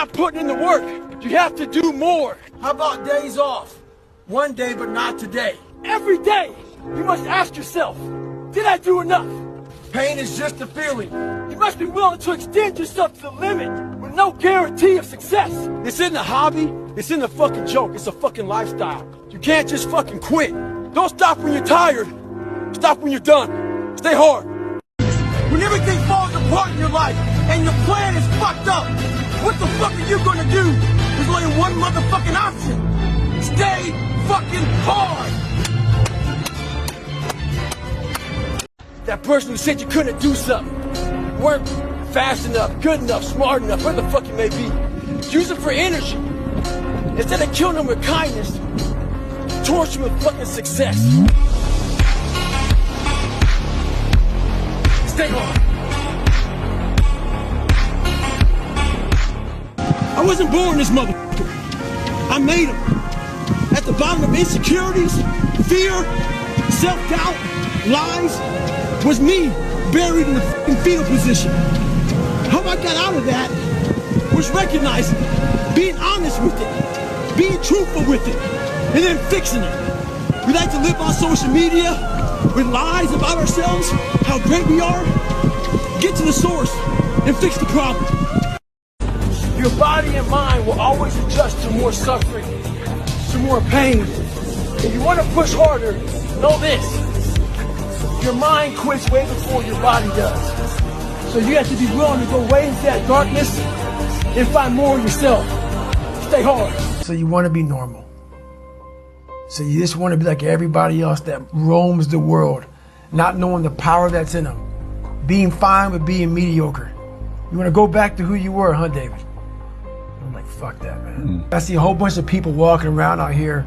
not putting in the work. You have to do more. How about days off? One day, but not today. Every day, you must ask yourself, did I do enough? Pain is just a feeling. You must be willing to extend yourself to the limit with no guarantee of success. This isn't a hobby. This isn't a fucking joke. It's a fucking lifestyle. You can't just fucking quit. Don't stop when you're tired. Stop when you're done. Stay hard. When everything falls apart in your life and your plan is fucked up, what the fuck are you gonna do? There's only one motherfucking option. Stay fucking hard. That person who said you couldn't do something, weren't fast enough, good enough, smart enough, whatever the fuck you may be, use it for energy. Instead of killing them with kindness, torture them with fucking success. Stay hard. I wasn't born this motherfucker. I made him. At the bottom of insecurities, fear, self-doubt, lies, was me buried in the fucking fetal position. How I got out of that was recognizing it, being honest with it, being truthful with it, and then fixing it. We like to live on social media with lies about ourselves, how great we are. Get to the source and fix the problem. Your body and mind will always adjust to more suffering, to more pain. If you want to push harder, know this. Your mind quits way before your body does. So you have to be willing to go way into that darkness and find more of yourself. Stay hard. So you want to be normal. So you just want to be like everybody else that roams the world, not knowing the power that's in them. Being fine with being mediocre. You want to go back to who you were, huh, David? I'm like, fuck that, man. I see a whole bunch of people walking around out here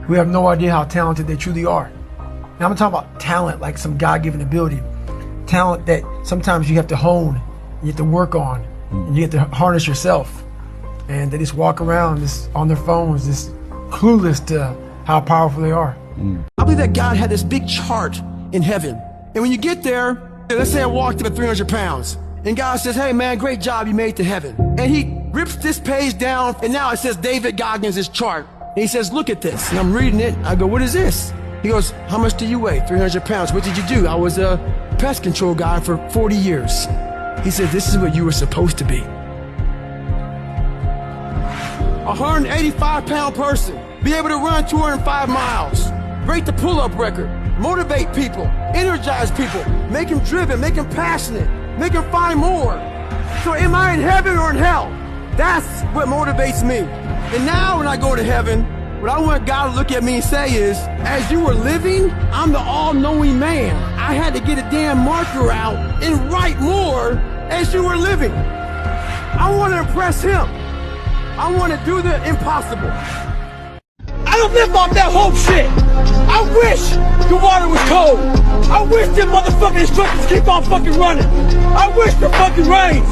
who have no idea how talented they truly are. Now I'm talking about talent, like some God-given ability. Talent that sometimes you have to hone, you have to work on, and you have to harness yourself. And they just walk around just on their phones, just clueless to how powerful they are. I believe that God had this big chart in heaven. And when you get there, let's say I walked up at 300 pounds. And God says, hey man, great job, you made it to heaven. And he rips this page down, and now it says David Goggins' chart. And he says, look at this. And I'm reading it. I go, what is this? He goes, how much do you weigh? 300 pounds. What did you do? I was a pest control guy for 40 years. He said, this is what you were supposed to be. 185-pound person, be able to run 205 miles, break the pull-up record, motivate people, energize people, make them driven, make them passionate, make them find more. So am I in heaven or in hell? That's what motivates me. And now when I go to heaven, what I want God to look at me and say is, as you were living, I'm the all-knowing man. I had to get a damn marker out and write more as you were living. I want to impress him. I want to do the impossible. I don't live off that hope shit. I wish the water was cold. I wish them motherfucking instructors keep on fucking running. I wish the fucking rains.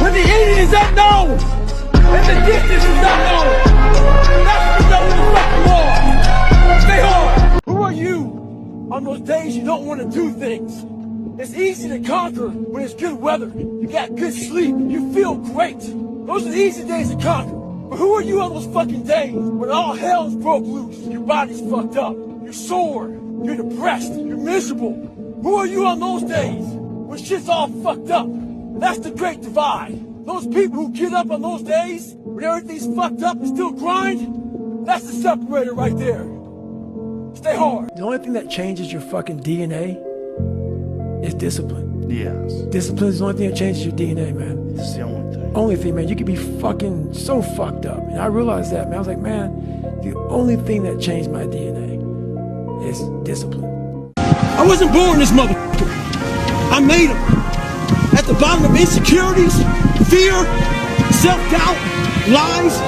When the end is unknown and the distance is unknown, that's when you know who the fuck you are. Stay hard. Who are you on those days you don't want to do things? It's easy to conquer when it's good weather. You got good sleep. You feel great. Those are the easy days to conquer. But who are you on those fucking days when all hell's broke loose? Your body's fucked up. You're sore. You're depressed. You're miserable. Who are you on those days when shit's all fucked up? That's the great divide. Those people who get up on those days when everything's fucked up and still grind, that's the separator right there. Stay hard. The only thing that changes your fucking DNA is discipline. Yes. Discipline is the only thing that changes your DNA, man. It's the only thing. Only thing, man. You could be fucking so fucked up. And I realized that, man. I was like, man, the only thing that changed my DNA is discipline. I wasn't born this motherfucker. I made him. At the bottom of insecurities, fear, self-doubt, lies,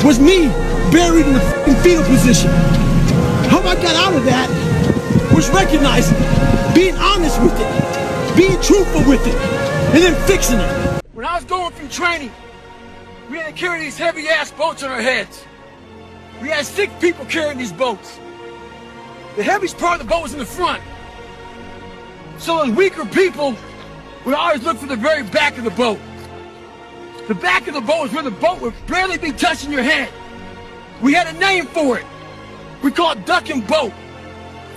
was me buried in the fucking fetal position. How I got out of that was recognizing it, being honest with it, being truthful with it, and then fixing it. When I was going through training, we had to carry these heavy-ass boats on our heads. We had 6 people carrying these boats. The heaviest part of the boat was in the front. So those weaker people would always look for the very back of the boat. The back of the boat is where the boat would barely be touching your head. We had a name for it. We call it duck and boat.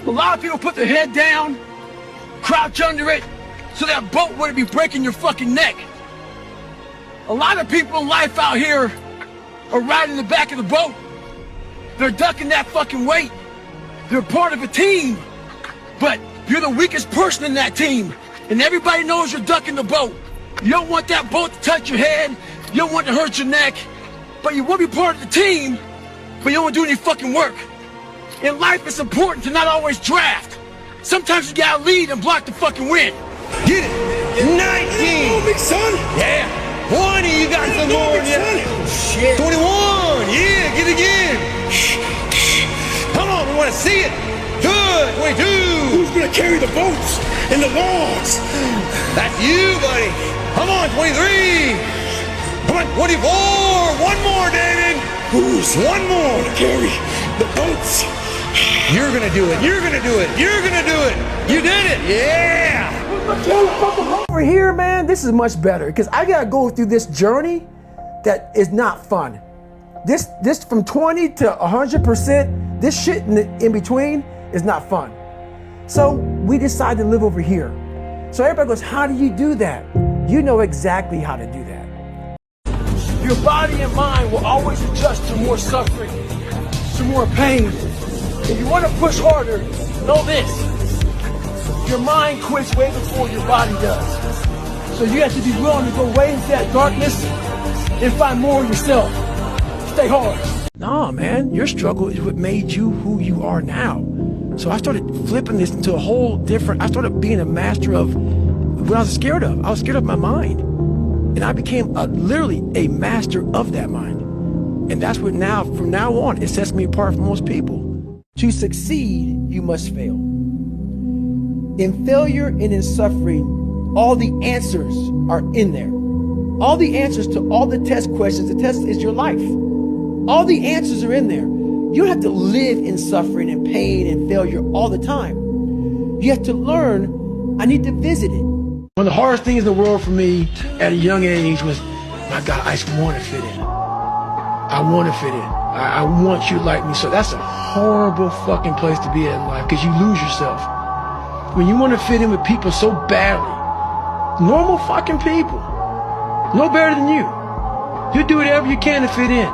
A lot of people put their head down, crouch under it, so that boat wouldn't be breaking your fucking neck. A lot of people in life out here are riding the back of the boat. They're ducking that fucking weight. They're part of a team, but you're the weakest person in that team, and everybody knows you're ducking the boat. You don't want that boat to touch your head, you don't want it to hurt your neck, but you want to be part of the team, but you don't want to do any fucking work. In life, it's important to not always draft. Sometimes you gotta lead and block the fucking wind. Get it! 19! Big son! Yeah! 20, you got some more in you. Shit. 21! Yeah, get it again! Come on, we want to see it! Good! 22! Who's gonna carry the boats and the logs? That's you, buddy! Come on, 23! Come on, 24! One more, David! Who's One more! gonna carry the boats? You're gonna do it! You're gonna do it! You're gonna do it! You did it! Yeah! Over here, man, this is much better because I gotta go through this journey that is not fun. This from 20 to 100%, this shit in between is not fun. So we decided to live over here. So everybody goes, how do you do that? You know exactly how to do that. Your body and mind will always adjust to more suffering, to more pain. If you want to push harder, know this. Your mind quits way before your body does. So you have to be willing to go way into that darkness and find more of yourself. Stay hard. Nah, man, your struggle is what made you who you are now. So I started flipping this into a whole different, I started being a master of what I was scared of. I was scared of my mind. And I became literally a master of that mind. And that's what now, from now on, it sets me apart from most people. To succeed, you must fail. In failure and in suffering, all the answers are in there. All the answers to all the test questions. The test is your life. All the answers are in there. You don't have to live in suffering and pain and failure all the time. You have to learn, I need to visit it. One of the hardest things in the world for me at a young age was, my God, I just want to fit in. I want to fit in. I want you to like me. So that's a horrible fucking place to be in life because you lose yourself. When you want to fit in with people so badly, normal fucking people, no better than you. You do whatever you can to fit in.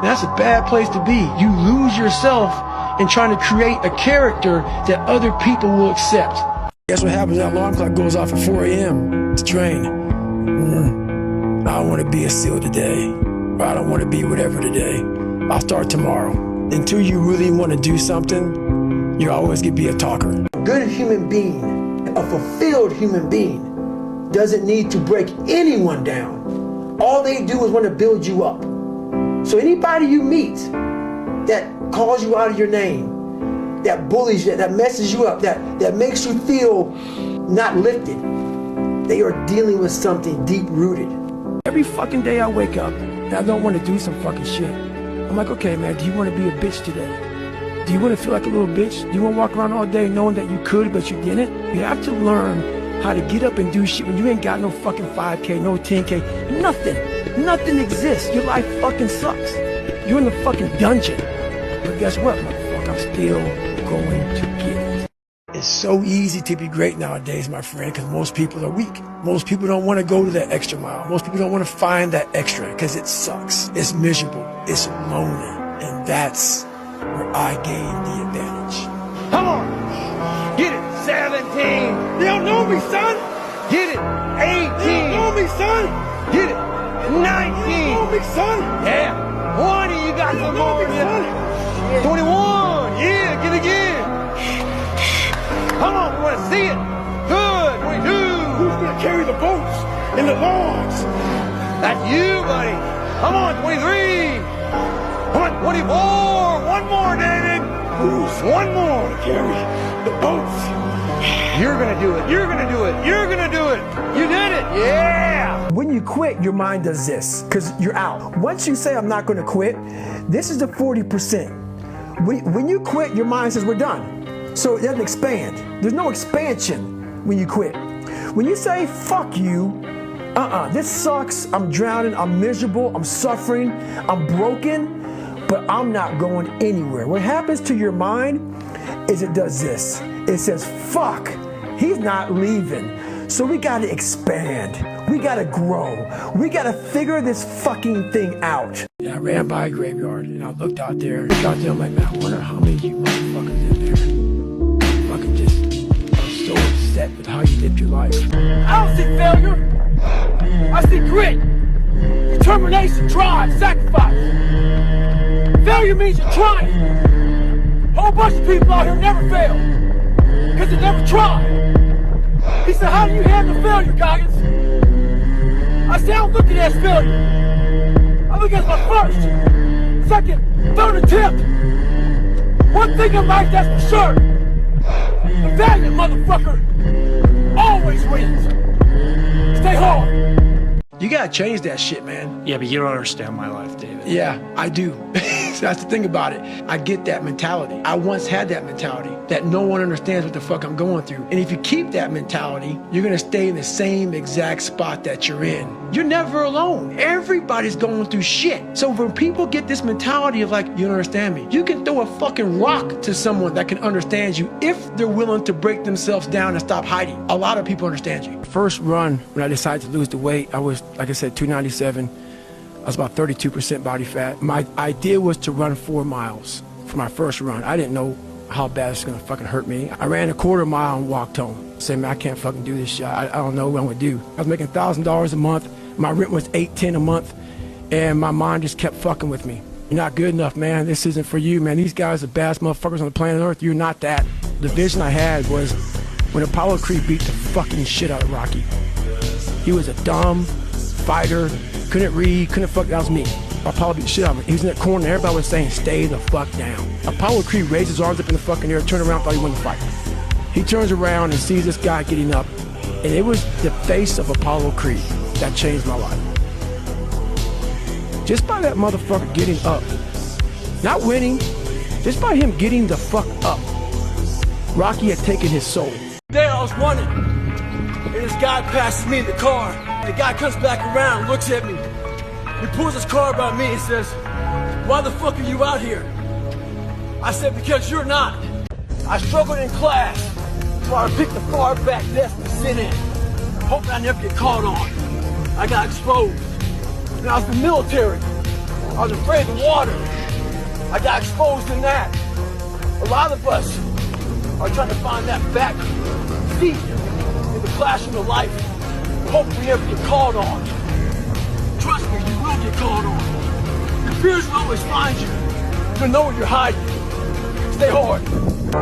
That's a bad place to be. You lose yourself in trying to create a character that other people will accept. Guess what happens? That alarm clock goes off at 4 a.m. It's drained. I don't want to be a SEAL today. Or I don't want to be whatever today. I'll start tomorrow. Until you really want to do something, you always get to be a talker. A good human being, a fulfilled human being, doesn't need to break anyone down. All they do is want to build you up. So anybody you meet that calls you out of your name, that bullies you, that messes you up, that makes you feel not lifted, they are dealing with something deep-rooted. Every fucking day I wake up and I don't want to do some fucking shit. I'm like, okay, man, do you want to be a bitch today? Do you want to feel like a little bitch? Do you want to walk around all day knowing that you could, but you didn't? You have to learn how to get up and do shit when you ain't got no fucking 5K, no 10K, nothing. Nothing exists. Your life fucking sucks. You're in the fucking dungeon. But guess what, motherfucker? I'm still going to get it. It's so easy to be great nowadays, my friend, because most people are weak. Most people don't want to go to that extra mile. Most people don't want to find that extra because it sucks. It's miserable. It's lonely. And that's where I gain the advantage. Come on! Get it! 17! They don't know me, son! Get it! 18! They don't know me, son! Get it! 19! Know me, son! Yeah! 20, you got some more in you. 21! Yeah, get it again! Come on, we want to see it! Good! 22! Who's gonna carry the boats and the logs? That's you, buddy! Come on, 23! Come on, 24! One more, David! Who's One more! gonna carry the boats? You're gonna do it! You're gonna do it! You're gonna do it! You did it! Yeah! When you quit, your mind does this, because you're out. Once you say, I'm not gonna quit, this is the 40%. When you quit, your mind says, we're done. So it doesn't expand. There's no expansion when you quit. When you say, fuck you, This sucks. I'm drowning, I'm miserable, I'm suffering, I'm broken, but I'm not going anywhere. What happens to your mind is it does this. It says, fuck, he's not leaving. So we gotta expand. We gotta grow. We gotta figure this fucking thing out. I ran by a graveyard and I looked out there. I'm like, man, I wonder how many of you motherfuckers in there fucking just are so upset with how you lived your life. I don't see failure. I see grit, determination, drive, sacrifice. Failure means you're trying. A whole bunch of people out here never fail because they never tried. He said, how do you handle failure, Goggins? I said, I don't look at it as failure. I look at it as my first, second, third attempt. One thing in life that's for sure. The valiant motherfucker always wins. Stay hard. You gotta change that shit, man. Yeah, but you don't understand my life, David. Yeah, I do. So that's the thing about it. I get that mentality. I once had that mentality that no one understands what the fuck I'm going through. And if you keep that mentality, you're gonna stay in the same exact spot that you're in. You're never alone. Everybody's going through shit. So when people get this mentality of like, you don't understand me, you can throw a fucking rock to someone that can understand you if they're willing to break themselves down and stop hiding. A lot of people understand you. First run, when I decided to lose the weight, I was, like I said, 297. I was about 32% body fat. My idea was to run 4 miles for my first run. I didn't know how bad it's gonna fucking hurt me. I ran a quarter mile and walked home. I said, man, I can't fucking do this shit. I don't know what I'm gonna do. I was making $1,000 a month. My rent was $810 a month. And my mind just kept fucking with me. You're not good enough, man. This isn't for you, man. These guys are the baddest motherfuckers on the planet Earth. You're not that. The vision I had was when Apollo Creed beat the fucking shit out of Rocky. He was a dumb fighter, couldn't read, couldn't fuck, that was me. Apollo beat the shit out of him. He was in that corner and everybody was saying, stay the fuck down. Apollo Creed raised his arms up in the fucking air, turned around, thought he won the fight. He turns around and sees this guy getting up, and it was the face of Apollo Creed that changed my life. Just by that motherfucker getting up, not winning, just by him getting the fuck up, Rocky had taken his soul. There I was running, and this guy passes me in the car. The guy comes back around, looks at me. He pulls his car by me and says, why the fuck are you out here? I said, because you're not. I struggled in class, so I picked the far back desk to sit in, hoping I never get caught on. I got exposed. And I was in the military. I was afraid of the water. I got exposed in that. A lot of us are trying to find that back seat in the classroom of life. Hope we ever get called on. Trust me, you will get called on. Your fears will always find you. You'll know where you're hiding. Stay hard.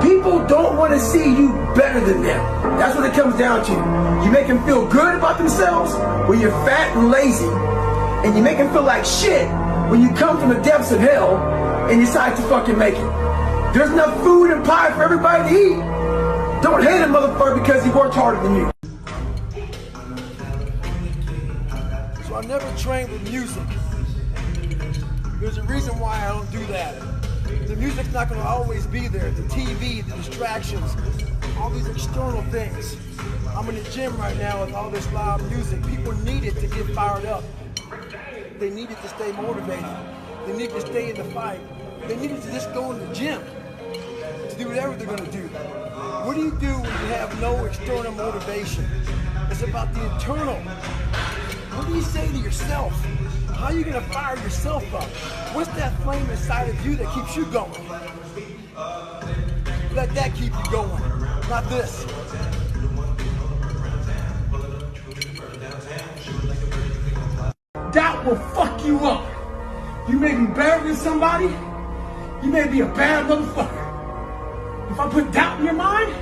People don't want to see you better than them. That's what it comes down to. You make them feel good about themselves when you're fat and lazy, and you make them feel like shit when you come from the depths of hell and decide to fucking make it. There's enough food and pie for everybody to eat. Don't hate a motherfucker because he worked harder than you. So I never trained with music. There's a reason why I don't do that. The music's not going to always be there. The TV, the distractions, all these external things. I'm in the gym right now with all this loud music. People need it to get fired up. They need it to stay motivated. They need to stay in the fight. They need it to just go in the gym to do whatever they're going to do. What do you do when you have no external motivation? It's about the internal. What do you say to yourself? How are you going to fire yourself up? What's that flame inside of you that keeps you going? Let that keep you going, not this. Doubt will fuck you up. You may be better than somebody. You may be a bad motherfucker. If I put doubt in your mind,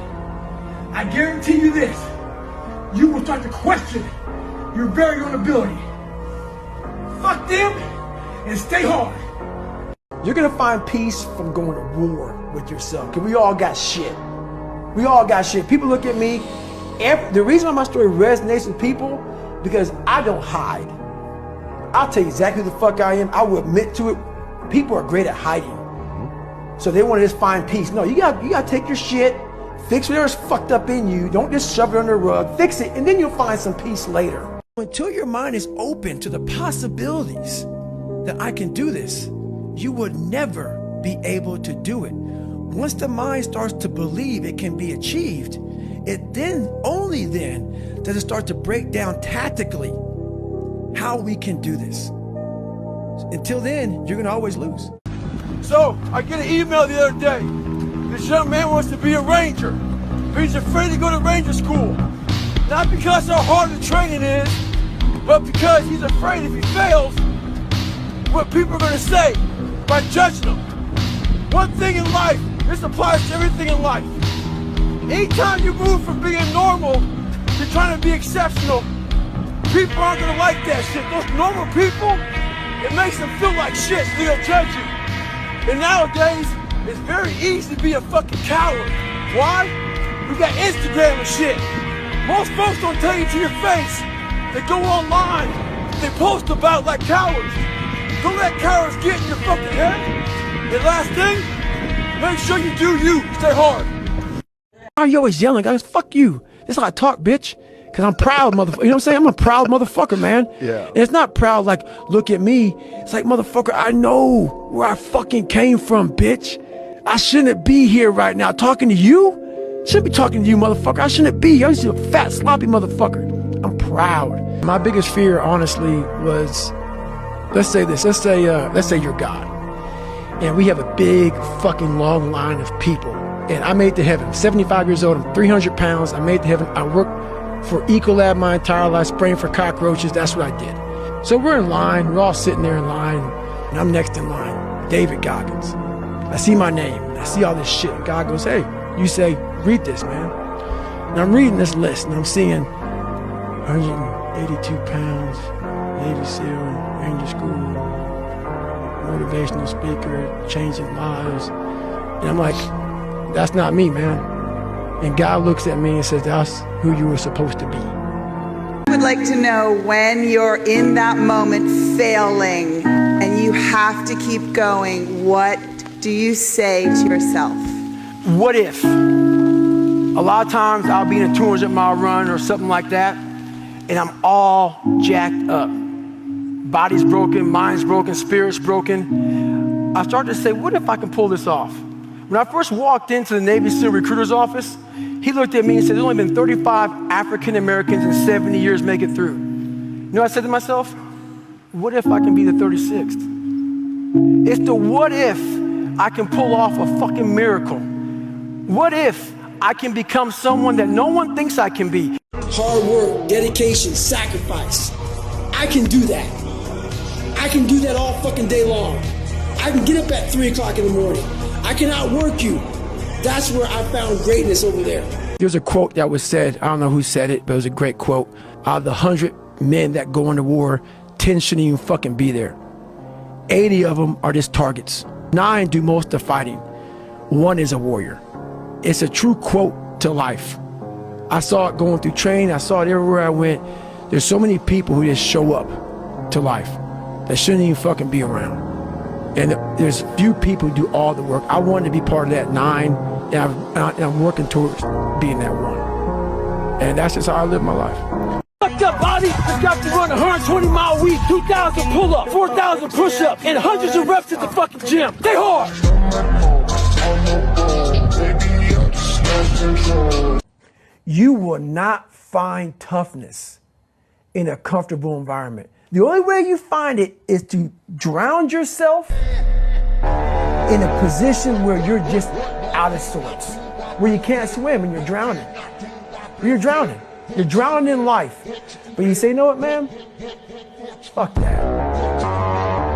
I guarantee you this. You will start to question your very own ability. Fuck them and stay hard. You're gonna find peace from going to war with yourself. Cause we all got shit. We all got shit. People look at me. The reason why my story resonates with people, because I don't hide. I'll tell you exactly who the fuck I am. I will admit to it. People are great at hiding. So they want to just find peace. No, you gotta take your shit, fix whatever's fucked up in you. Don't just shove it under the rug. Fix it, and then you'll find some peace later. Until your mind is open to the possibilities that I can do this, you would never be able to do it. Once the mind starts to believe it can be achieved, it then, only then, does it start to break down tactically how we can do this. Until then, you're gonna always lose. So, I get an email the other day. This young man wants to be a ranger, but he's afraid to go to ranger school. Not because how hard the training is, but because he's afraid if he fails, what people are gonna say by judging him. One thing in life, this applies to everything in life. Anytime you move from being normal to trying to be exceptional, people aren't gonna like that shit. Those normal people, it makes them feel like shit, so they'll judge you. And nowadays, it's very easy to be a fucking coward. Why? We got Instagram and shit. Most folks don't tell you to your face. They go online, they post about like cowards. Don't let cowards get in your fucking head. And last thing, make sure you do you. Stay hard. Why are you always yelling, guys? Fuck you. This is how I talk, bitch. Cause I'm proud, motherfucker. You know what I'm saying? I'm a proud motherfucker, man. Yeah. And it's not proud like, look at me. It's like, motherfucker, I know where I fucking came from, bitch. I shouldn't be here right now talking to you. Shouldn't be talking to you, motherfucker. I shouldn't be. I used to be a fat, sloppy motherfucker. I'm proud. My biggest fear, honestly, was, let's say this. Let's say you're God. And we have a big fucking long line of people. And I made it to heaven. I'm 75 years old. I'm 300 pounds. I made it to heaven. I worked for Ecolab my entire life, spraying for cockroaches. That's what I did. So we're in line. We're all sitting there in line. And I'm next in line. David Goggins. I see my name. I see all this shit. God goes, hey, you say, read this, man. And I'm reading this list. And I'm seeing 182 pounds, Navy SEAL, Ranger School, motivational speaker, changing lives. And I'm like, that's not me, man. And God looks at me and says, that's who you were supposed to be. I would like to know when you're in that moment failing and you have to keep going, what do you say to yourself? What if? A lot of times I'll be in a 200-mile run or something like that, and I'm all jacked up. Body's broken, mind's broken, spirit's broken. I started to say, what if I can pull this off? When I first walked into the Navy SEAL recruiter's office, he looked at me and said, there's only been 35 African Americans in 70 years make it through. You know what I said to myself? What if I can be the 36th? It's the what if I can pull off a fucking miracle. What if I can become someone that no one thinks I can be? Hard work, dedication, sacrifice. I can do that. I can do that all fucking day long. I can get up at 3 o'clock in the morning. I can outwork you. That's where I found greatness over there. There's a quote that was said, I don't know who said it, but it was a great quote. Out of the 100 men that go into war, 10 shouldn't even fucking be there. 80 of them are just targets. 9 do most of the fighting. 1 is a warrior. It's a true quote to life. I saw it going through training. I saw it everywhere I went. There's so many people who just show up to life that shouldn't even fucking be around. And there's few people who do all the work. I wanted to be part of that 9, and I'm working towards being that 1. And that's just how I live my life. Fucked up body has got to run a 120-mile week, 2,000 pull-ups, 4,000 push-ups, and hundreds of reps at the fucking gym. Stay hard. You will not find toughness in a comfortable environment. The only way you find it is to drown yourself in a position where you're just out of sorts, where you can't swim and you're drowning. You're drowning. You're drowning in life. But you say, you know what, man? Fuck that.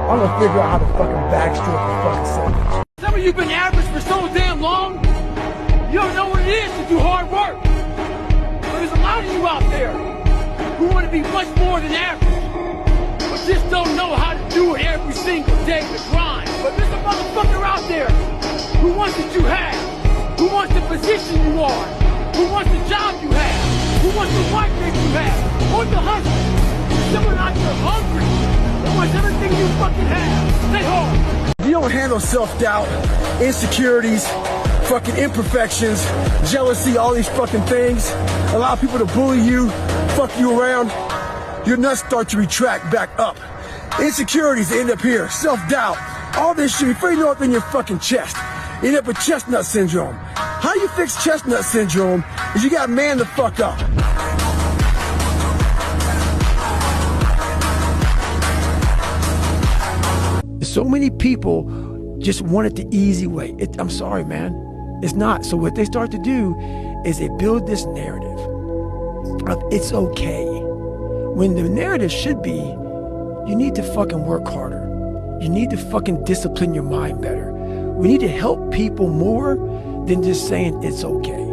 I'm gonna figure out how to fucking backstroke the fucking second. Some of you been average for so damn long, you don't know what it is to do hard work. But there's a lot of you out there who want to be much more than average, but just don't know how to do it every single day with grind. But there's a motherfucker out there who wants what you have, who wants the position you are, who wants the job you have, who wants the wife that you have, or the husband. There's someone out there hungry that wants everything you fucking have. Stay hard. If you don't handle self-doubt, insecurities, fucking imperfections, jealousy, all these fucking things, allow people to bully you, fuck you around, your nuts start to retract back up. Insecurities end up here, self-doubt, all this shit. Before you know it, in your fucking chest. You end up with chestnut syndrome. How you fix chestnut syndrome is you got man the fuck up. So many people just want it the easy way. I'm sorry, man. It's not. So what they start to do is they build this narrative of it's okay. When the narrative should be, you need to fucking work harder. You need to fucking discipline your mind better. We need to help people more than just saying it's okay.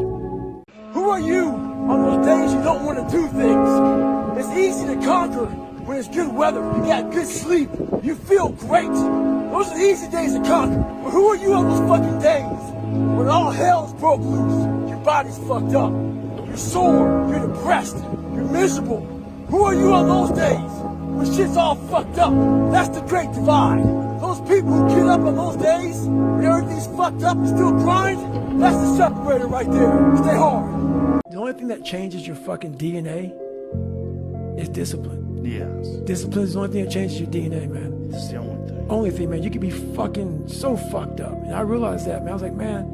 Who are you on those days you don't want to do things? It's easy to conquer when it's good weather, you got good sleep, you feel great. Those are easy days to conquer. But who are you on those fucking days when all hell's broke loose? Your body's fucked up, you're sore, you're depressed, you're miserable. Who are you on those days when shit's all fucked up? That's the great divide. Those people who get up on those days when everything's fucked up and still grind, that's the separator right there. Stay hard. The only thing that changes your fucking DNA is discipline. Yes. Discipline is the only thing that changes your DNA, man. It's the only thing. Only thing, man. You could be fucking so fucked up. And I realized that, man. I was like, man,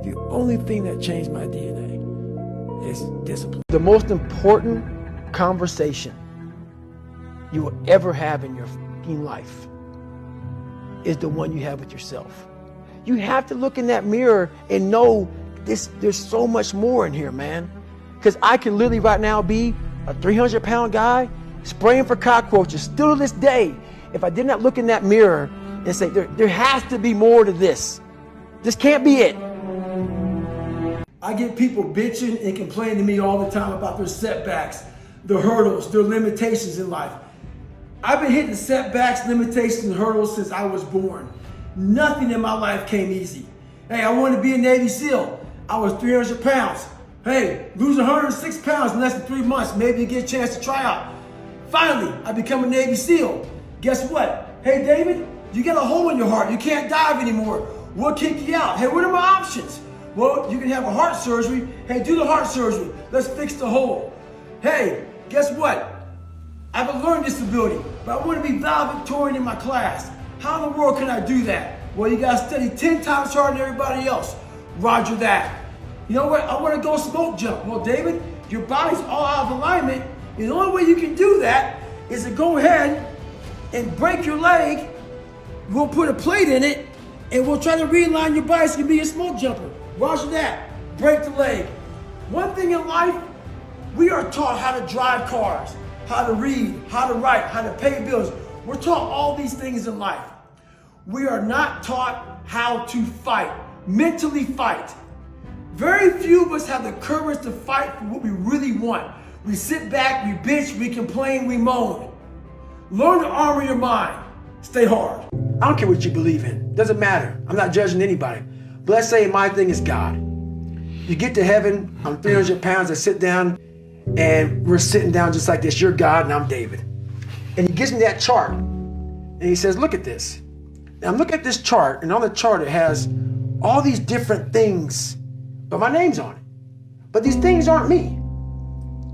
the only thing that changed my DNA is discipline. The most important conversation you will ever have in your fucking life is the one you have with yourself. You have to look in that mirror and know there's so much more in here, man. Because I can literally right now be a 300-pound guy spraying for cockroaches still to this day if I did not look in that mirror and say there has to be more to this. This can't be it. I get people bitching and complaining to me all the time about their setbacks, their hurdles, their limitations in life. I've been hitting setbacks, limitations, and hurdles since I was born. Nothing in my life came easy. Hey, I wanted to be a Navy SEAL. I was 300 pounds. Hey, lose 106 pounds in less than 3 months. Maybe you get a chance to try out. Finally, I become a Navy SEAL. Guess what? Hey, David, you got a hole in your heart. You can't dive anymore. We'll kick you out. Hey, what are my options? Well, you can have a heart surgery. Hey, do the heart surgery. Let's fix the hole. Hey, guess what? I have a learning disability, but I want to be valedictorian in my class. How in the world can I do that? Well, you got to study 10 times harder than everybody else. Roger that. You know what? I want to go smoke jump. Well, David, your body's all out of alignment. And the only way you can do that is to go ahead and break your leg. We'll put a plate in it, and we'll try to realign your body so you can be a smoke jumper. Roger that. Break the leg. One thing in life, we are taught how to drive cars, how to read, how to write, how to pay bills. We're taught all these things in life. We are not taught how to fight, mentally fight. Very few of us have the courage to fight for what we really want. We sit back, we bitch, we complain, we moan. Learn to armor your mind. Stay hard. I don't care what you believe in. Doesn't matter. I'm not judging anybody. But let's say my thing is God. You get to heaven, I'm 300 pounds, I sit down, and we're sitting down just like this. You're God and I'm David. And he gives me that chart. And he says, look at this. Now I'm looking at this chart, and on the chart it has all these different things, but my name's on it. But these things aren't me.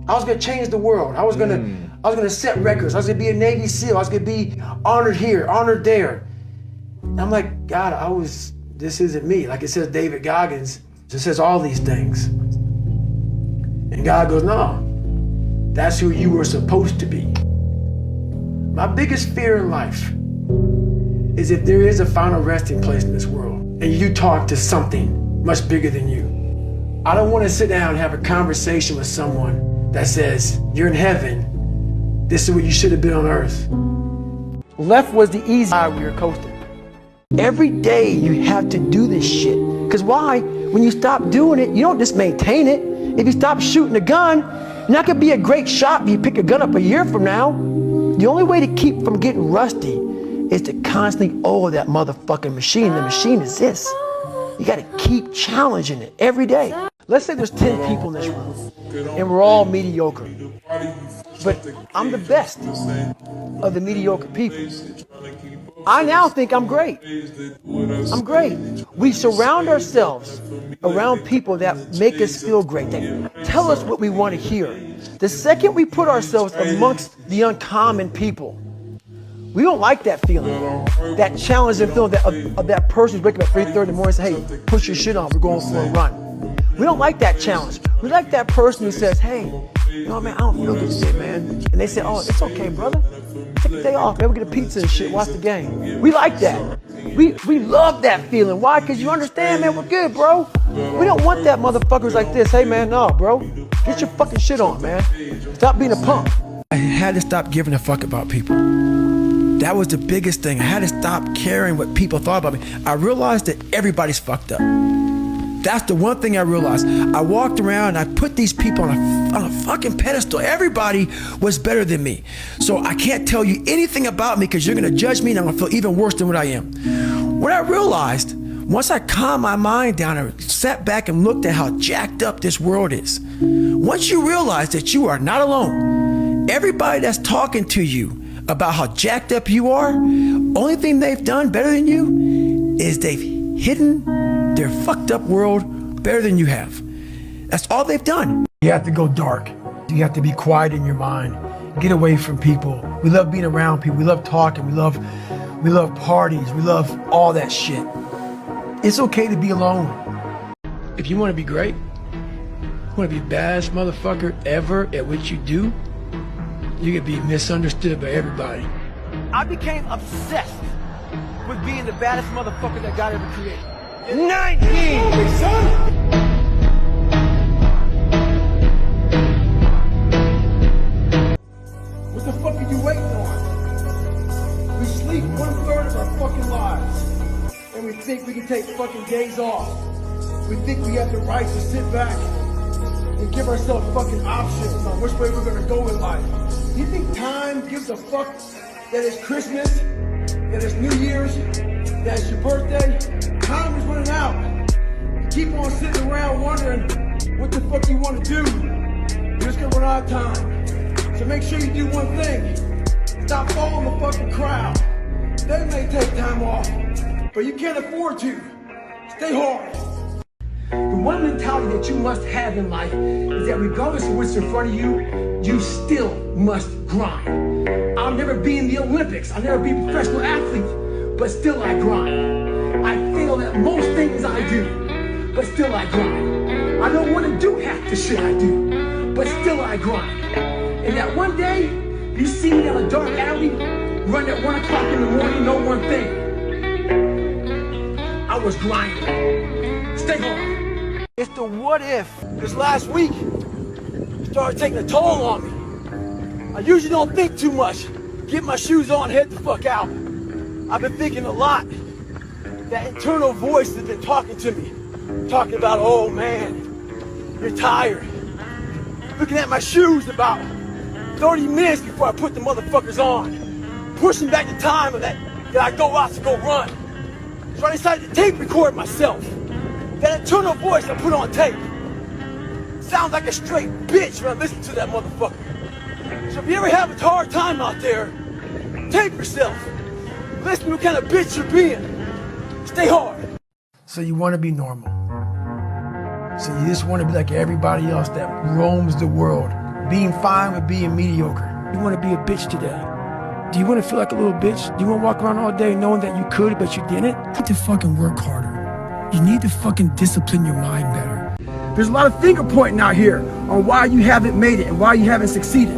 I was gonna change the world. I was gonna set records. I was gonna be a Navy SEAL. I was gonna be honored here, honored there. And I'm like, God, this isn't me. Like it says David Goggins, it says all these things. And God goes, no, that's who you were supposed to be. My biggest fear in life is if there is a final resting place in this world and you talk to something much bigger than you. I don't want to sit down and have a conversation with someone that says, you're in heaven, this is what you should have been on earth. Left was the easy side we were coasting. Every day you have to do this shit. Because why? When you stop doing it, you don't just maintain it. If you stop shooting a gun, you're not gonna be a great shot if you pick a gun up a year from now. The only way to keep from getting rusty is to constantly oil that motherfucking machine. The machine is this. You gotta keep challenging it every day. Let's say there's 10 people in this room and we're all mediocre. But I'm the best of the mediocre people. I now think I'm great. I'm great. We surround ourselves around people that make us feel great, that tell us what we want to hear. The second we put ourselves amongst the uncommon people, we don't like that feeling, that challenging feeling of that person who's waking up at 3:30 in the morning and say, hey, push your shit on, we're going for a run. We don't like that challenge. We like that person who says, hey, you know what, man, I don't feel good today, man. And they say, oh, it's okay, brother. Take a day off, man, we'll get a pizza and shit, watch the game. We like that. We love that feeling. Why? Because you understand, man, we're good, bro. We don't want that motherfuckers like this. Hey, man, no, bro. Get your fucking shit on, man. Stop being a punk. I had to stop giving a fuck about people. That was the biggest thing. I had to stop caring what people thought about me. I realized that everybody's fucked up. That's the one thing I realized. I walked around and I put these people on a fucking pedestal. Everybody was better than me. So I can't tell you anything about me because you're gonna judge me and I'm gonna feel even worse than what I am. What I realized, once I calmed my mind down and sat back and looked at how jacked up this world is, once you realize that you are not alone, everybody that's talking to you about how jacked up you are, only thing they've done better than you is they've hidden their fucked up world better than you have. That's all they've done. You have to go dark. You have to be quiet in your mind. Get away from people. We love being around people. We love talking. We love parties. We love all that shit. It's okay to be alone. If you want to be great, you want to be the baddest motherfucker ever at what you do, you can be misunderstood by everybody. I became obsessed with being the baddest motherfucker that God ever created. 19! Son! What the fuck are you waiting on? We sleep 1/3 of our fucking lives. And we think we can take fucking days off. We think we have the right to sit back and give ourselves fucking options on which way we're gonna go in life. You think time gives a fuck that it's Christmas, that it's New Year's, that it's your birthday? Time is running out. You keep on sitting around wondering what the fuck you want to do. You're just gonna run out of time. So make sure you do one thing. Stop following the fucking crowd. They may take time off, but you can't afford to. Stay hard. The one mentality that you must have in life is that regardless of what's in front of you, you still must grind. I'll never be in the Olympics. I'll never be a professional athlete, but still I grind. I fail at most things I do, but still I grind. I don't want to do half the shit I do, but still I grind. And that one day, you see me down a dark alley, run at 1 o'clock in the morning, know one thing. I was grinding. Stay hard. It's the what if. This last week started taking a toll on me. I usually don't think too much. Get my shoes on, head the fuck out. I've been thinking a lot. That internal voice has been talking to me. Talking about, oh man, you're tired. Looking at my shoes about 30 minutes before I put the motherfuckers on. Pushing back the time of that I go out to go run. So I decided to tape record myself. That internal voice I put on tape sounds like a straight bitch when I listen to that motherfucker. So if you ever have a hard time out there, tape yourself. Listen to what kind of bitch you're being. Stay hard. So you want to be normal. So you just want to be like everybody else that roams the world, being fine with being mediocre. You want to be a bitch today. Do you want to feel like a little bitch? Do you want to walk around all day knowing that you could, but you didn't? You need to fucking work harder. You need to fucking discipline your mind better. There's a lot of finger pointing out here on why you haven't made it and why you haven't succeeded.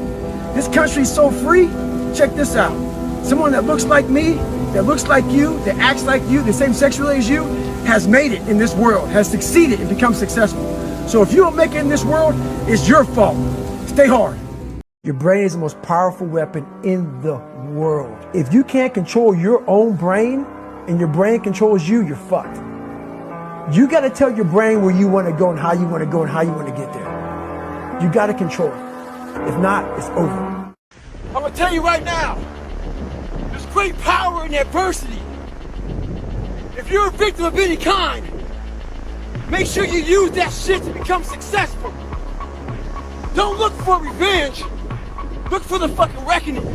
This country's so free. Check this out. Someone that looks like me, that looks like you, that acts like you, the same sexuality as you, has made it in this world, has succeeded and become successful. So if you don't make it in this world, it's your fault. Stay hard. Your brain is the most powerful weapon in the world. If you can't control your own brain and your brain controls you, you're fucked. You got to tell your brain where you want to go and how you want to go and how you want to get there. You got to control it. If not, it's over. I'm going to tell you right now, there's great power in adversity. If you're a victim of any kind, make sure you use that shit to become successful. Don't look for revenge. Look for the fucking reckoning.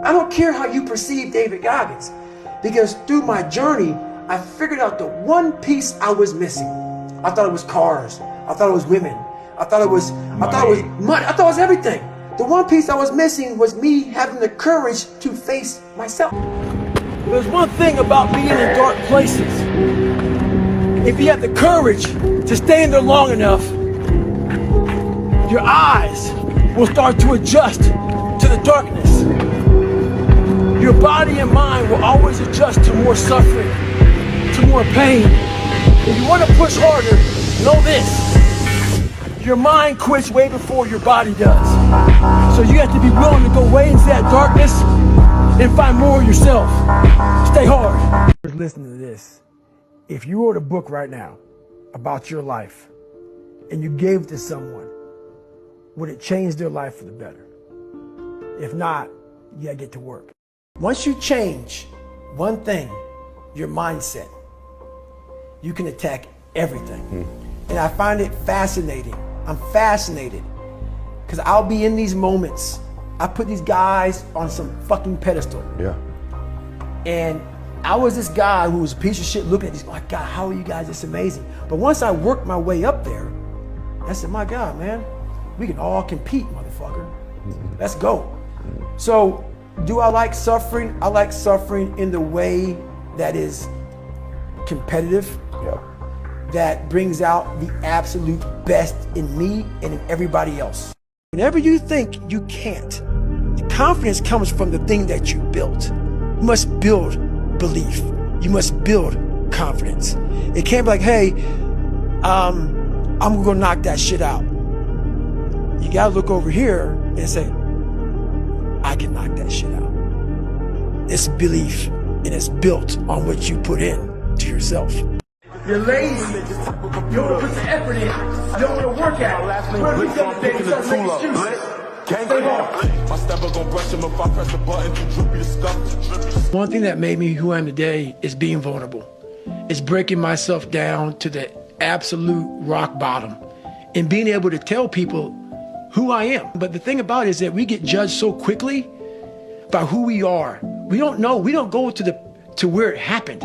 I don't care how you perceive David Goggins, because through my journey, I figured out the one piece I was missing. I thought it was cars. I thought it was women. I thought it was money. I thought it was everything. The one piece I was missing was me having the courage to face myself. There's one thing about being in dark places. If you have the courage to stay in there long enough, your eyes will start to adjust to the darkness. Your body and mind will always adjust to more suffering, to more pain. If you want to push harder, know this. Your mind quits way before your body does. So you have to be willing to go way into that darkness and find more of yourself. Stay hard. Listen to this. If you wrote a book right now about your life and you gave it to someone, would it change their life for the better? If not, you gotta get to work. Once you change one thing, your mindset, you can attack everything. And I find it fascinating. I'm fascinated because I'll be in these moments. I put these guys on some fucking pedestal. Yeah. And I was this guy who was a piece of shit looking at these, my God, how are you guys this amazing? But once I worked my way up there, I said, my God, man, we can all compete, motherfucker. Let's go. So, do I like suffering? I like suffering in the way that is competitive, that brings out the absolute best in me and in everybody else. Whenever you think you can't, the confidence comes from the thing that you built. You must build belief. You must build confidence. It can't be like, hey, I'm gonna knock that shit out. You gotta look over here and say, I can knock that shit out. It's belief, and it's built on what you put in to yourself. You're lazy. You don't want to put the effort in. You don't want to work at it. Where we go today to start making excuses. One thing that made me who I am today is being vulnerable. It's breaking myself down to the absolute rock bottom and being able to tell people who I am. But the thing about it is that we get judged so quickly by who we are. We don't know. We don't go to where it happened.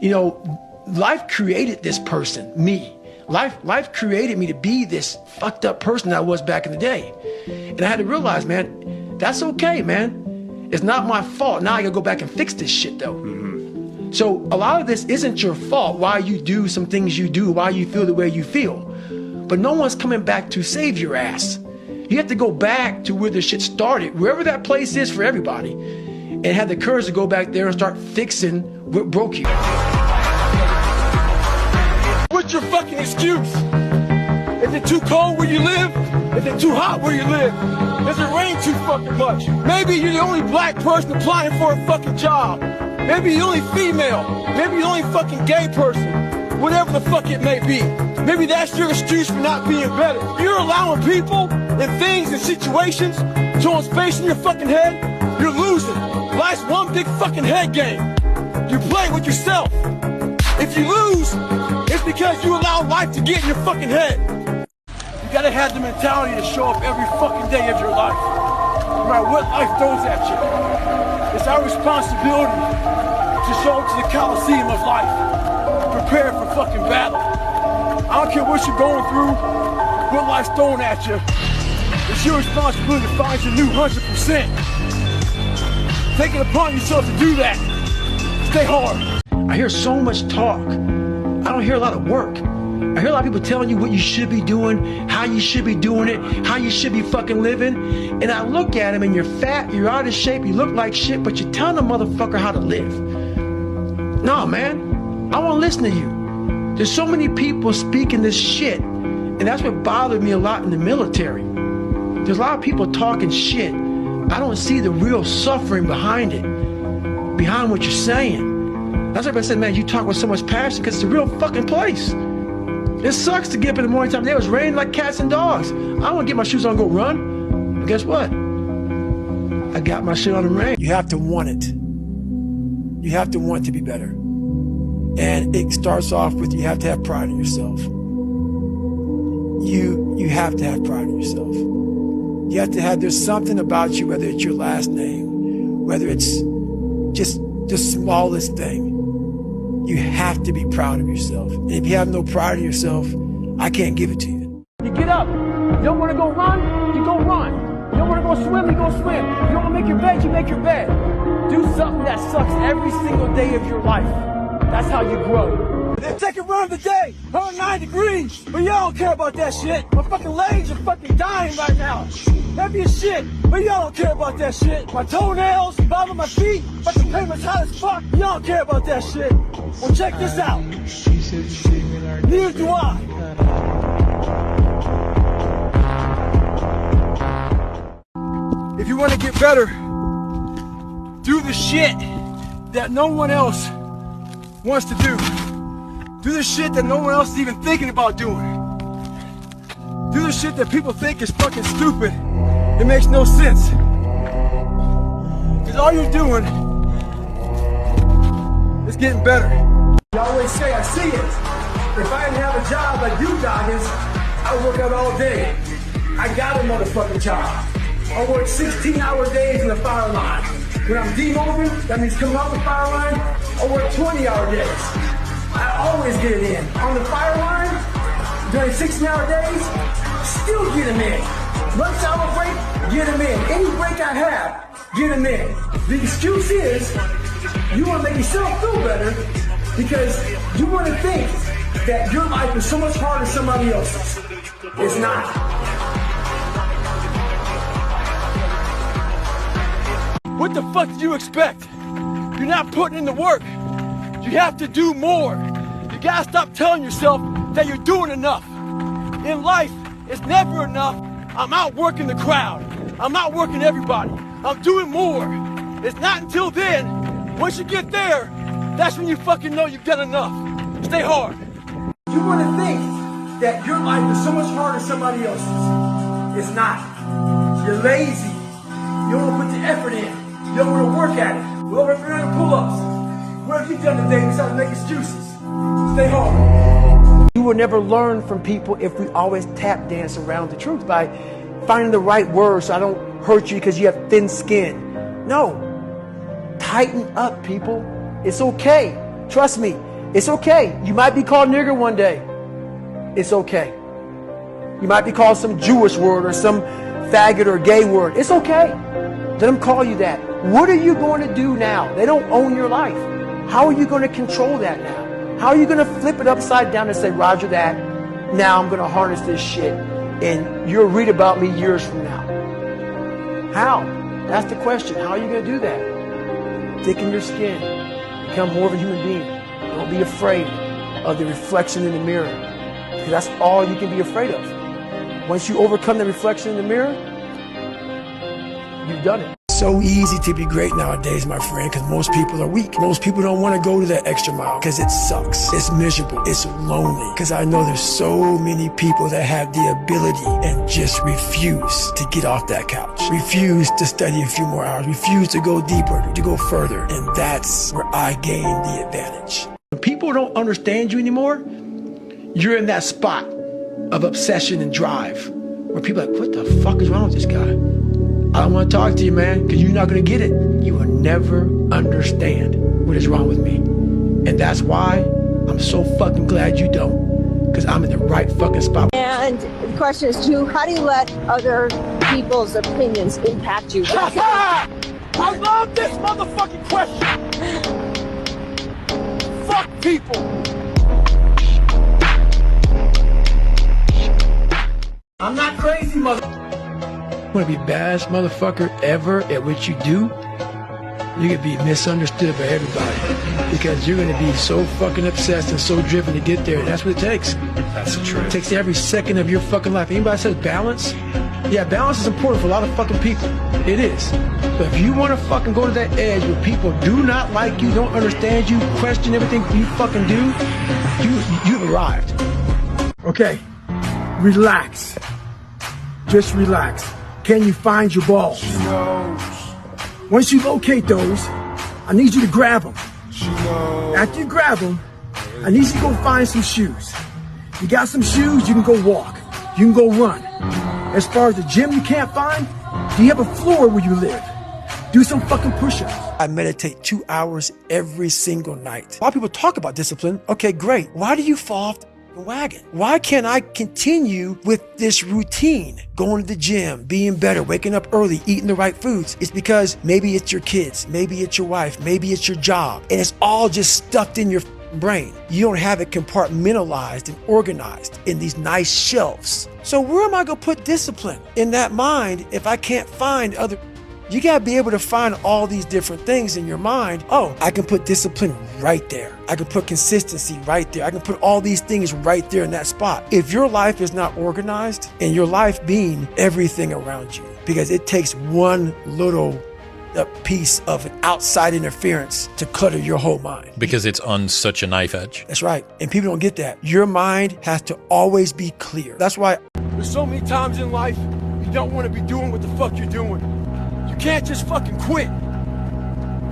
You know, life created this person, me. Life created me to be this fucked up person that I was back in the day. And I had to realize, man, that's okay, man. It's not my fault. Now I gotta go back and fix this shit though. So a lot of this isn't your fault, why you do some things you do, why you feel the way you feel. But no one's coming back to save your ass. You have to go back to where the shit started, wherever that place is for everybody, and have the courage to go back there and start fixing what broke you. What's your fucking excuse? Is it too cold where you live? Is it too hot where you live? Does it rain too fucking much? Maybe you're the only black person applying for a fucking job. Maybe you're the only female. Maybe you're the only fucking gay person. Whatever the fuck it may be. Maybe that's your excuse for not being better. You're allowing people and things and situations to own space in your fucking head. You're losing. Life's one big fucking head game. You play with yourself. If you lose, it's because you allow life to get in your fucking head. You gotta have the mentality to show up every fucking day of your life. No matter what life throws at you. It's our responsibility to show up to the Coliseum of life. Prepare for fucking battle. I don't care what you're going through, what life's throwing at you. It's your responsibility to find your new 100%. Take it upon yourself to do that. Stay hard. I hear so much talk. I don't hear a lot of work. I hear a lot of people telling you what you should be doing, how you should be doing it, how you should be fucking living. And I look at them and you're fat, you're out of shape, you look like shit, but you're telling a motherfucker how to live. No, man, I won't listen to you. There's so many people speaking this shit, and that's what bothered me a lot in the military. There's a lot of people talking shit. I don't see the real suffering behind it, behind what you're saying. That's why I said, man, you talk with so much passion because it's a real fucking place. It sucks to get up in the morning time. It was raining like cats and dogs. I want to get my shoes on and go run. But guess what? I got my shit on the rain. You have to want it. You have to want to be better. And it starts off with you have to have pride in yourself. You have to have pride in yourself. You have to have, there's something about you, whether it's your last name, whether it's just the smallest thing. You have to be proud of yourself. And if you have no pride of yourself, I can't give it to you. You get up. You don't want to go run, you go run. You don't want to go swim, you go swim. You don't want to make your bed, you make your bed. Do something that sucks every single day of your life. That's how you grow. The second run of the day, 109 degrees, but y'all don't care about that shit. My fucking legs are fucking dying right now. Heavy as shit, but y'all don't care about that shit. My toenails, bottom of my feet, fucking pavement's hot as fuck. Y'all don't care about that shit. Well, check this out. Neither do I. If you want to get better, do the shit that no one else wants to do. Do the shit that no one else is even thinking about doing. Do the shit that people think is fucking stupid. It makes no sense. Because all you're doing is getting better. You always say, I see it. If I didn't have a job like you, Goggins, I would work out all day. I got a motherfucking job. I work 16-hour days in the fire line. When I'm demobbing, that means coming off the fire line, I work 20-hour days. I always get it in. On the fire line, during 16-hour days, still get them in. Lunch hour break, get them in. Any break I have, get them in. The excuse is, you want to make yourself feel better because you want to think that your life is so much harder than somebody else's. It's not. What the fuck do you expect? You're not putting in the work. You have to do more. You gotta stop telling yourself that you're doing enough. In life, it's never enough. I'm outworking the crowd. I'm outworking everybody. I'm doing more. It's not until then, once you get there, that's when you fucking know you've done enough. Stay hard. You want to think that your life is so much harder than somebody else's. It's not. You're lazy. You don't want to put the effort in. You don't want to work at it. Well, over 300 pull-ups. What have you done today besides make excuses? Stay home. You will never learn from people if we always tap dance around the truth by finding the right words so I don't hurt you because you have thin skin. No. Tighten up, people. It's okay. Trust me. It's okay. You might be called nigger one day. It's okay. You might be called some Jewish word or some faggot or gay word. It's okay. Let them call you that. What are you going to do now? They don't own your life. How are you going to control that now? How are you going to flip it upside down and say, Roger that, now I'm going to harness this shit and you'll read about me years from now? How? That's the question. How are you going to do that? Thicken your skin. Become more of a human being. Don't be afraid of the reflection in the mirror. Because that's all you can be afraid of. Once you overcome the reflection in the mirror, you've done it. So easy to be great nowadays, my friend, because most people are weak. Most people don't want to go to that extra mile because it sucks. It's miserable. It's lonely. Because I know there's so many people that have the ability and just refuse to get off that couch. Refuse to study a few more hours. Refuse to go deeper, to go further. And that's where I gain the advantage. When people don't understand you anymore, you're in that spot of obsession and drive where people are like, what the fuck is wrong with this guy? I don't want to talk to you, man, because you're not going to get it. You will never understand what is wrong with me. And that's why I'm so fucking glad you don't, because I'm in the right fucking spot. And the question is, too, how do you let other people's opinions impact you? I love this motherfucking question. Fuck people. I'm not crazy, mother. You want to be baddest motherfucker ever at what you do? You're going to be misunderstood by everybody because you're going to be so fucking obsessed and so driven to get there. That's what it takes. That's the truth. It takes every second of your fucking life. Anybody says balance? Yeah, balance is important for a lot of fucking people. It is. But if you want to fucking go to that edge where people do not like you, don't understand you, question everything you fucking do, you've arrived. Okay, relax. Just relax. Can you find your balls? She knows. Once you locate those, I need you to grab them. She knows. After you grab them, I need you to go find some shoes. You got some shoes, you can go walk. You can go run. As far as the gym you can't find, do you have a floor where you live? Do some fucking push-ups. I meditate 2 hours every single night. A lot of people talk about discipline. Okay, great. Why do you fall off the wagon? Why can't I continue with this routine? Going to the gym, being better, waking up early, eating the right foods. It's because maybe it's your kids, maybe it's your wife, maybe it's your job, and it's all just stuffed in your brain. You don't have it compartmentalized and organized in these nice shelves. So where am I gonna put discipline in that mind if I can't find other? You gotta be able to find all these different things in your mind. Oh, I can put discipline right there. I can put consistency right there. I can put all these things right there in that spot. If your life is not organized, and your life being everything around you, because it takes one little piece of an outside interference to clutter your whole mind. Because it's on such a knife edge. That's right. And people don't get that. Your mind has to always be clear. That's why There's so many times in life you don't want to be doing what the fuck you're doing. You can't just fucking quit.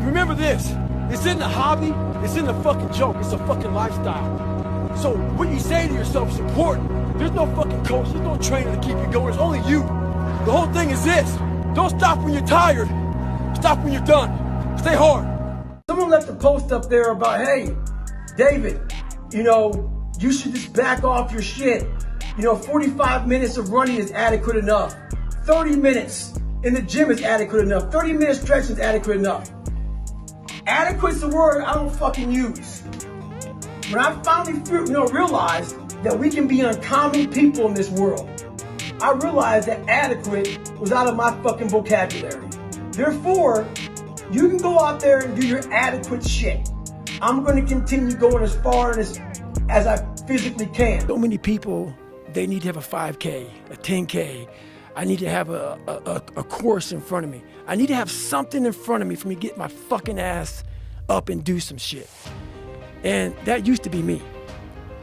Remember this. This isn't a hobby. This isn't a fucking joke. It's a fucking lifestyle. So what you say to yourself is important. There's no fucking coach. There's no trainer to keep you going. It's only you. The whole thing is this. Don't stop when you're tired. Stop when you're done. Stay hard. someone left a post up there about, hey, David, you should just back off your shit. 45 minutes of running is adequate enough. 30 minutes in the gym is adequate enough. 30 minutes stretching is adequate enough. Adequate's the word I don't fucking use. When I finally realized that we can be uncommon people in this world, I realized that adequate was out of my fucking vocabulary. Therefore, you can go out there and do your adequate shit. I'm going to continue going as far as I physically can. So many people, they need to have a 5K, a 10K. I need to have a course in front of me. I need to have something in front of me for me to get my fucking ass up and do some shit. And that used to be me.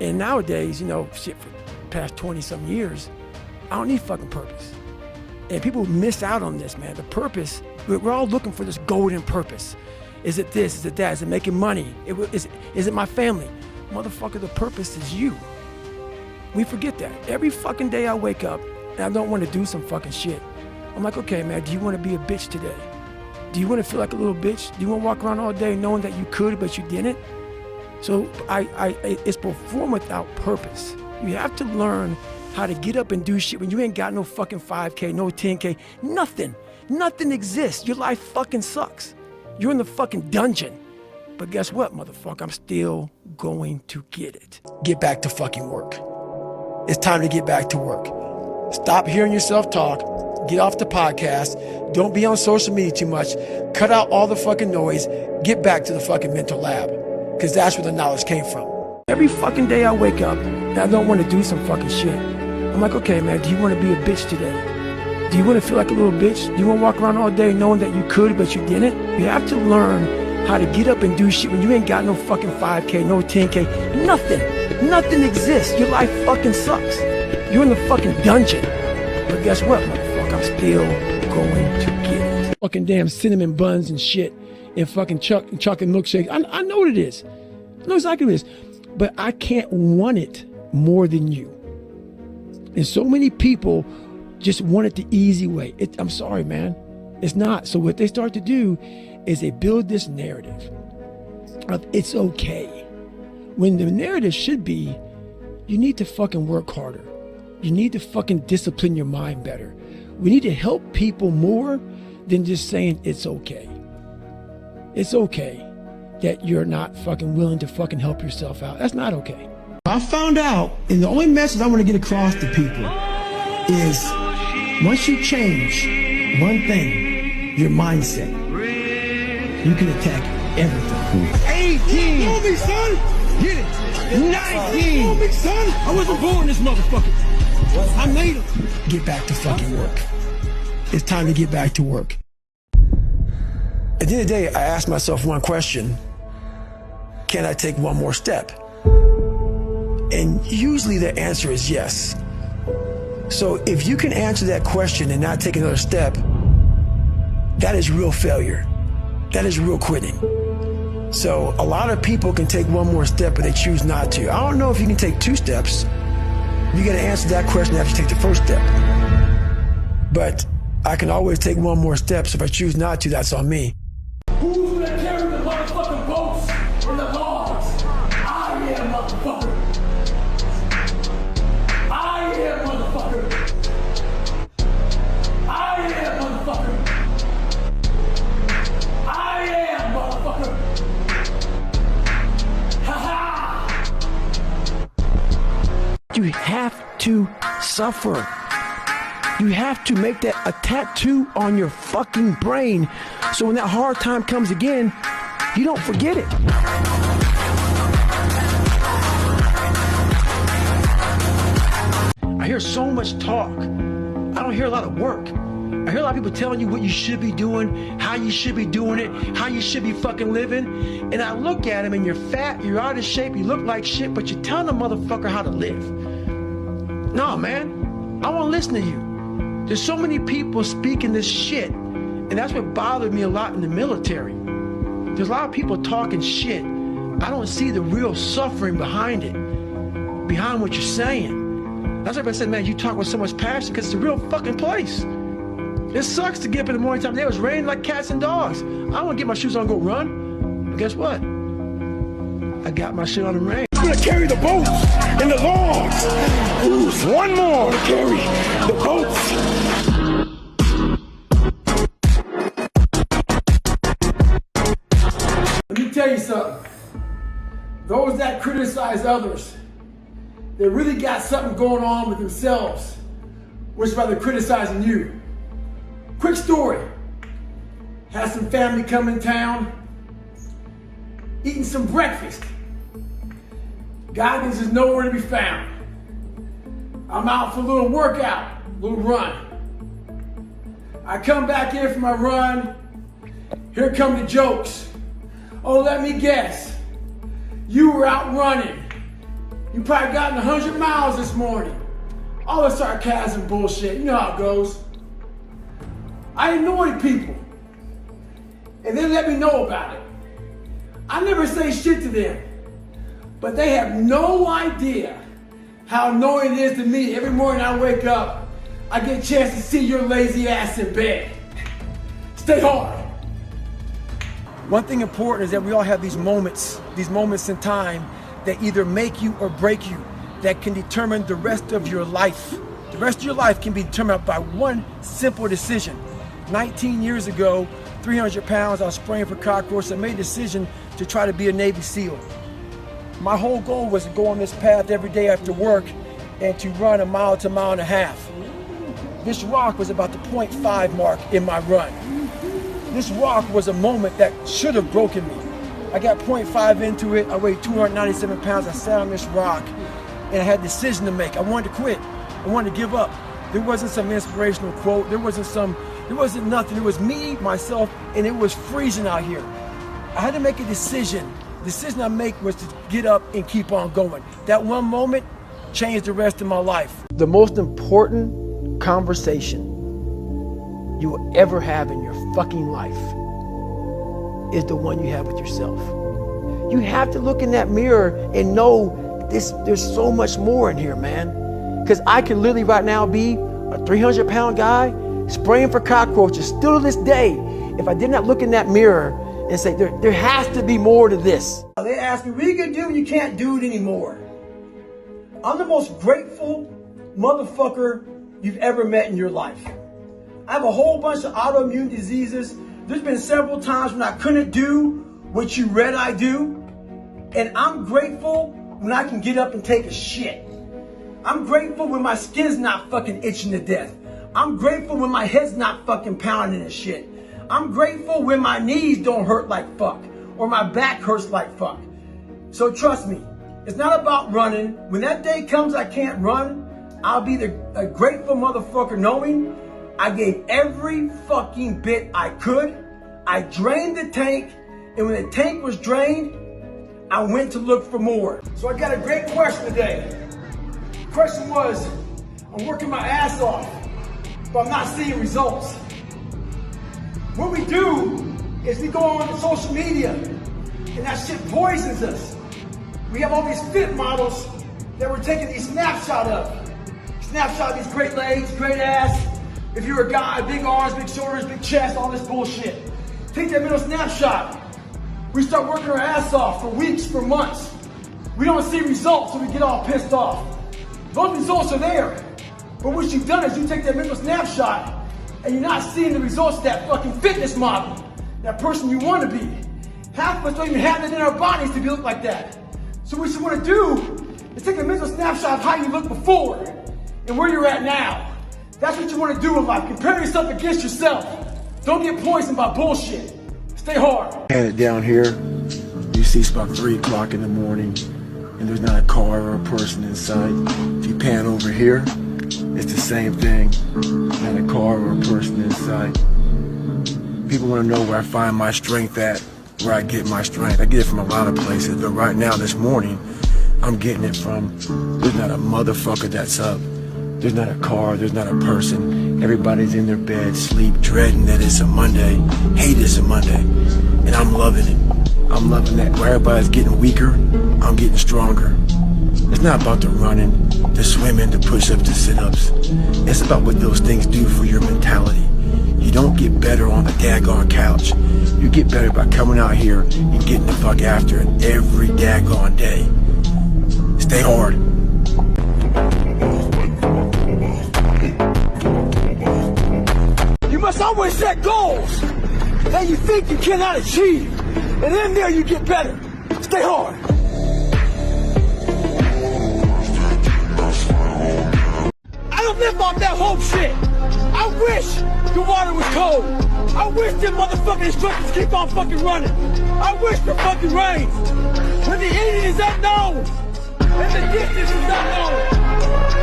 And nowadays, for the past 20-some years, I don't need fucking purpose. And people miss out on this, man. The purpose, we're all looking for this golden purpose. Is it this? Is it that? Is it making money? Is it my family? Motherfucker, the purpose is you. We forget that. Every fucking day I wake up and I don't want to do some fucking shit. I'm like, okay, man, do you want to be a bitch today? Do you want to feel like a little bitch? Do you want to walk around all day knowing that you could, but you didn't? So it's perform without purpose. You have to learn how to get up and do shit when you ain't got no fucking 5K, no 10K, nothing. Nothing exists. Your life fucking sucks. You're in the fucking dungeon. But guess what, motherfucker? I'm still going to get it. Get back to fucking work. It's time to get back to work. Stop hearing yourself talk. Get off the podcast. Don't be on social media too much. Cut out all the fucking noise. Get back to the fucking mental lab. Because that's where the knowledge came from. Every fucking day I wake up and I don't want to do some fucking shit. I'm like, okay, man, do you want to be a bitch today? Do you want to feel like a little bitch? Do you want to walk around all day knowing that you could, but you didn't? You have to learn how to get up and do shit when you ain't got no fucking 5K, no 10K, nothing. Nothing exists. Your life fucking sucks. You're in the fucking dungeon. But guess what, motherfucker? I'm still going to get it. Fucking damn cinnamon buns and shit and fucking chocolate milkshake. I know what it is. I know exactly what it is. But I can't want it more than you. And so many people just want it the easy way. I'm sorry, man. It's not. So what they start to do is they build this narrative of it's okay. When the narrative should be, you need to fucking work harder. You need to fucking discipline your mind better. We need to help people more than just saying it's okay. It's okay that you're not fucking willing to fucking help yourself out. That's not okay. I found out, and the only message I want to get across to people is once you change one thing, your mindset, you can attack everything. 18! Move me, son! Get it! 19! Move me, son! I wasn't born this motherfucker. I made him. Get back to fucking work. It's time to get back to work. At the end of the day, I asked myself one question. Can I take one more step? And usually the answer is yes. So if you can answer that question and not take another step, that is real failure. That is real quitting. So a lot of people can take one more step, but they choose not to. I don't know if you can take 2 steps. You got to answer that question after you take the first step. But I can always take one more step, so if I choose not to, that's on me. Who's gonna carry the motherfucking boats and the logs? I am, motherfucker. I am, motherfucker. I am, motherfucker. I am, motherfucker. Ha ha! You have to suffer. You have to make that a tattoo on your fucking brain, so when that hard time comes again, you don't forget it. I hear so much talk. I don't hear a lot of work. I hear a lot of people telling you what you should be doing, how you should be doing it, how you should be fucking living. And I look at them and you're fat, you're out of shape, you look like shit, but you're telling a motherfucker how to live. No, man, I won't listen to you. There's so many people speaking this shit, and that's what bothered me a lot in the military. There's a lot of people talking shit. I don't see the real suffering behind it, behind what you're saying. That's why I said, man, you talk with so much passion because it's a real fucking place. It sucks to get up in the morning time. It was raining like cats and dogs. I don't want to get my shoes on and go run. But guess what? I got my shit on the rain. I'm gonna carry the boats and the logs. Who's one more to carry the boats? Let me tell you something. Those that criticize others, they really got something going on with themselves, which is why they're criticizing you. Quick story. Had some family come in town, eating some breakfast. Goggins is nowhere to be found. I'm out for a little workout, a little run. I come back in for my run. Here come the jokes. Oh, let me guess. You were out running. You probably gotten 100 miles this morning. All the sarcasm bullshit. You know how it goes. I annoy people. And they let me know about it. I never say shit to them. But they have no idea how annoying it is to me. Every morning I wake up, I get a chance to see your lazy ass in bed. Stay hard. One thing important is that we all have these moments in time that either make you or break you, that can determine the rest of your life. The rest of your life can be determined by one simple decision. 19 years ago, 300 pounds, I was spraying for cockroaches. I made a decision to try to be a Navy SEAL. My whole goal was to go on this path every day after work and to run a mile to a mile and a half. This rock was about the 0.5 mark in my run. This rock was a moment that should have broken me. I got 0.5 into it. I weighed 297 pounds. I sat on this rock and I had a decision to make. I wanted to quit. I wanted to give up. There wasn't some inspirational quote. There wasn't nothing. It was me, myself, and it was freezing out here. I had to make a decision. The decision I make was to get up and keep on going. That one moment changed the rest of my life. The most important conversation you will ever have in your fucking life is the one you have with yourself. You have to look in that mirror and know there's so much more in here, man. Because I could literally right now be a 300-pound guy spraying for cockroaches still to this day if I did not look in that mirror and say, there has to be more to this. They ask me, what are you gonna do when you can't do it anymore? I'm the most grateful motherfucker you've ever met in your life. I have a whole bunch of autoimmune diseases. There's been several times when I couldn't do what you read I do. And I'm grateful when I can get up and take a shit. I'm grateful when my skin's not fucking itching to death. I'm grateful when my head's not fucking pounding and shit. I'm grateful when my knees don't hurt like fuck or my back hurts like fuck. So trust me, it's not about running. When that day comes I can't run, I'll be a grateful motherfucker knowing I gave every fucking bit I could. I drained the tank, and when the tank was drained, I went to look for more. So I got a great question today. The question was, I'm working my ass off, but I'm not seeing results. What we do is we go on social media, and that shit poisons us. We have all these fit models that we're taking these snapshots of. Snapshot of these great legs, great ass, If you're a guy, big arms, big shoulders, big chest, all this bullshit. Take that mental snapshot. We start working our ass off for weeks, for months. We don't see results, so we get all pissed off. Those results are there. But what you've done is you take that mental snapshot and you're not seeing the results of that fucking fitness model, that person you want to be. Half of us don't even have it in our bodies to look like that. So what you want to do is take a mental snapshot of how you looked before and where you're at now. That's what you want to do in life. Compare yourself against yourself. Don't get poisoned by bullshit. Stay hard. Headed down here, you see it's about 3 o'clock in the morning and there's not a car or a person in sight. If you pan over here, it's the same thing. Not a car or a person in sight. People want to know where I find my strength at, where I get my strength. I get it from a lot of places, but right now, this morning, I'm getting it from, there's not a motherfucker that's up. There's not a car, there's not a person. Everybody's in their bed, sleep, dreading that it's a Monday, hate it's a Monday, and I'm loving it. I'm loving that. Where everybody's getting weaker, I'm getting stronger. It's not about the running, the swimming, the push-ups, the sit-ups. It's about what those things do for your mentality. You don't get better on the daggone couch. You get better by coming out here and getting the fuck after it every daggone day. Stay hard. You must always set goals that you think you cannot achieve. And in there you get better. Stay hard. I don't live off that hope shit. I wish the water was cold. I wish them motherfucking instructors keep on fucking running. I wish for fucking rain. When the ending is unknown and the distance is unknown,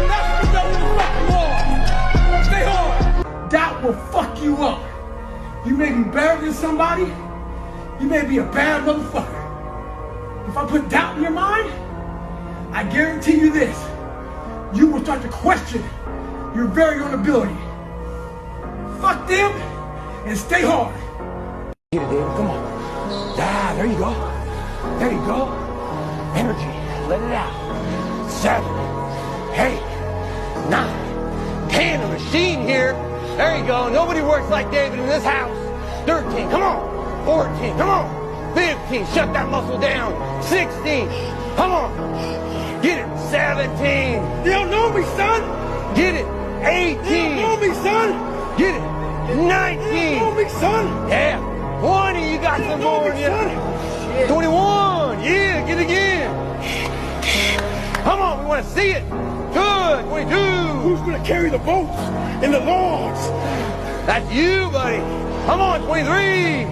that's what the fucking war. Stay hard. Doubt will fuck you up. You may be better than somebody. You may be a bad motherfucker. If I put doubt in your mind, I guarantee you this. You will start to question your very own ability. Fuck them and stay hard. Get it, David. Come on. Ah, there you go. There you go. Energy. Let it out. 7, 8, 9, 10. A machine here. There you go. Nobody works like David in this house. 13. Come on. 14. Come on. 15. Shut that muscle down. 16. Come on. Get it. 17. You don't know me, son. Get it. 18. You don't know me, son. Get it. 19. You don't know me, son. Yeah. 20. You got You some don't know more in me, you. son. 21. Yeah. Get it again. Come on. We want to see it. Good. 22. Who's gonna carry the boats and the logs? That's you, buddy. Come on. 23.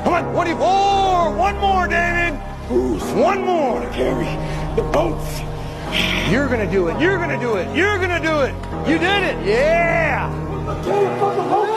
Come on. 24. One more, David. Who's One more. gonna carry the boats? You're gonna do it. You're gonna do it. You're gonna do it. You did it. Yeah. Carry the fucking boats.